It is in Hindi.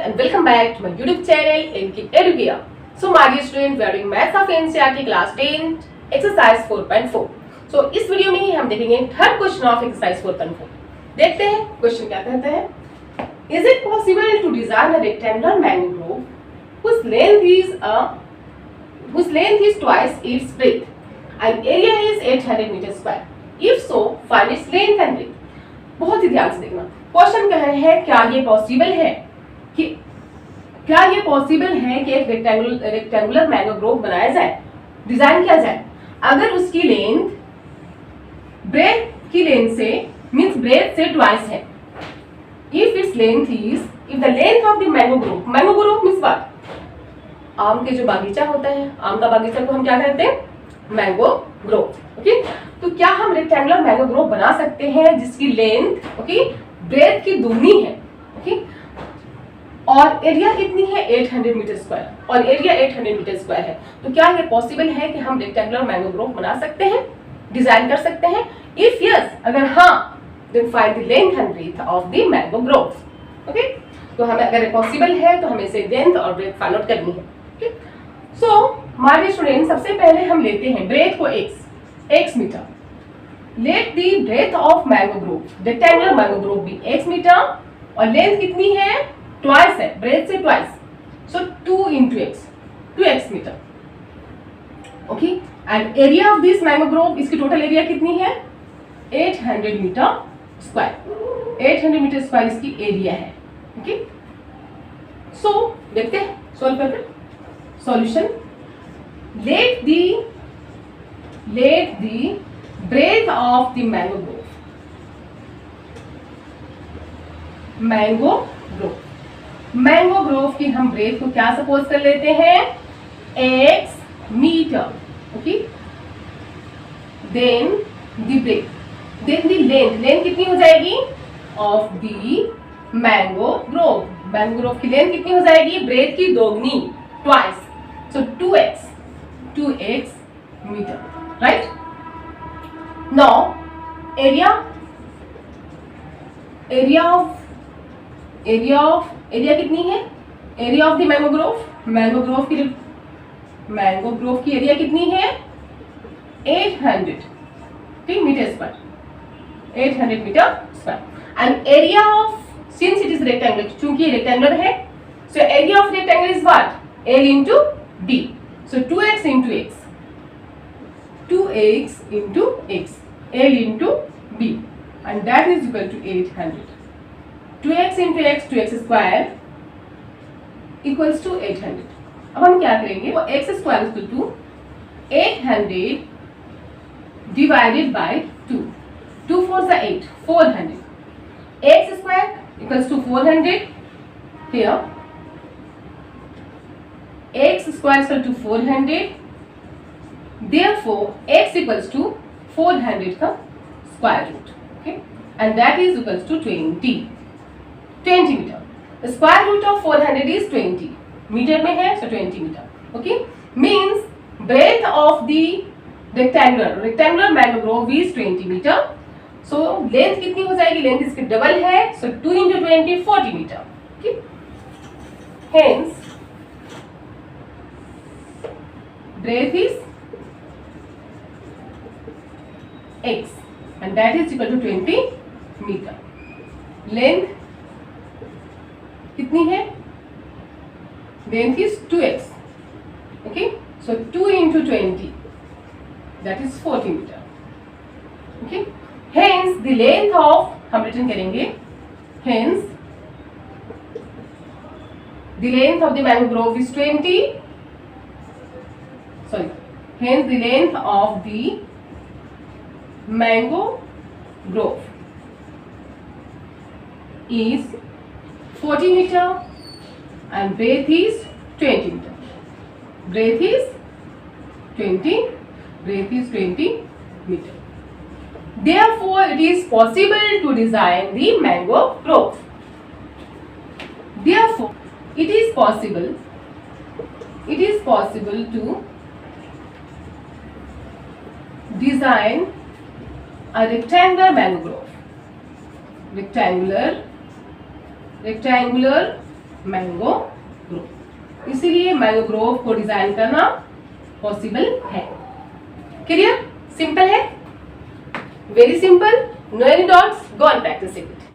and welcome back to my YouTube channel Inki Edugia. So my dear student, we are doing Maths of NCERT class 10 exercise 4.4. So इस वीडियो में ही हम देखेंगे थर्ड क्वेश्चन ऑफ एक्सरसाइज 4.4. देखते हैं क्वेश्चन क्या कहता है. Is it possible to design a rectangular mangrove whose length is twice its breadth and area is 800 meters square? If so, find its length and breadth. बहुत ही ध्यान से देखना. क्वेश्चन कह रहे हैं क्या ये पॉसिबल है कि एक रेक्टेंगुलर मैंग्रोव बनाया जाए, डिजाइन किया जाए अगर उसकी लेंथ ब्रेथ की लेंथ से मींस ब्रेथ से ट्वाइस है. If the length of the mangrove means what? आम के जो बागीचा होता है, आम का बागीचा को हम क्या कहते हैं? Mango grove. ओके, तो क्या हम रेक्टेंगुलर मैंगो ग्रोव बना सकते हैं जिसकी लेंथ ओके ब्रेथ की दुगनी है, ओके, और एरिया कितनी है? 800 मीटर स्क्वायर, और एरिया 800 मीटर स्क्वायर है. तो क्या ये पॉसिबल है कि हम रेक्टेंगुलर मैंगो ग्रोव बना सकते हैं, डिजाइन कर सकते हैं? इफ यस, अगर हाँ, then find the length and breadth of the mango grove. Okay, तो हमें अगर पॉसिबल है तो हमें इसे लेंथ और ब्रेथ फाइंड आउट करनी है. ओके, सो माय स्टूडेंट, सबसे पहले हम लेते हैं ब्रेथ को x metre. Let the breadth of mango grove, rectangular mango grove भी x मीटर, और लेंथ कितनी है? ट्वाइस है, ब्रेथ से twice, so 2 into x, 2x metre. Okay, and area of this mango grove, इसकी टोटल एरिया कितनी है? 800 मीटर स्क्वायर. 800 मीटर स्क्वायर इसकी एरिया है. ओके, सो देखते हैं सॉल्व करके. Solution, let the breadth of the mango grove की हम ब्रेथ को क्या सपोज कर लेते हैं? x metre. Okay, then the breadth, then the length कितनी हो जाएगी? ऑफ द मैंगो ग्रोव की लेंथ कितनी हो जाएगी? ब्रेथ की दोगुनी, twice, so 2x metre. Right, now area कितनी है? Area of the mango grove की एरिया कितनी है? 800 metre square. 800 metre square. And area of, since it is rectangular, चूंकि ये रेक्टेंगुलर है, so area of rectangle is what? L into B. So 2x into x. 2x into x. L into B. And that is equal to 800. 2x into x, 2x square equals to 800. अब हम क्या करेंगे? वो x square is equal to 800 divided by 2. 2 4s are 8. 400. X square equals to 400. Here x square is equal to 400. Therefore x equals to 400 का square root. Okay, and that is equals to 20 meter. The square root of 400 is 20 metre में है, so 20 metre. Okay, means breadth of the rectangular mango grove is 20 meter. So length कितनी हो जाएगी? लेंथ इसकी डबल है, so 2 into 20 40 metre. Okay, hence breadth is x and that is equal to 20 meter. Length कितनी है? Length is 2x. Okay, so 2 into 20, that is 40 meter. Okay, hence the length of, हम रिटर्न करेंगे, hence the length of the mango grove is 20. Hence the length of the mango grove is 40 meter and breadth is 20 meter. Breadth is 20 meter. Therefore, it is possible to design the mango grove. Therefore, it is possible to design a rectangular mango grove. Rectangular mango grove. इसीलिए मैंगो ग्रोव को डिजाइन करना पॉसिबल है। क्लियर? सिंपल है, very simple, no any doubts, go and practise it.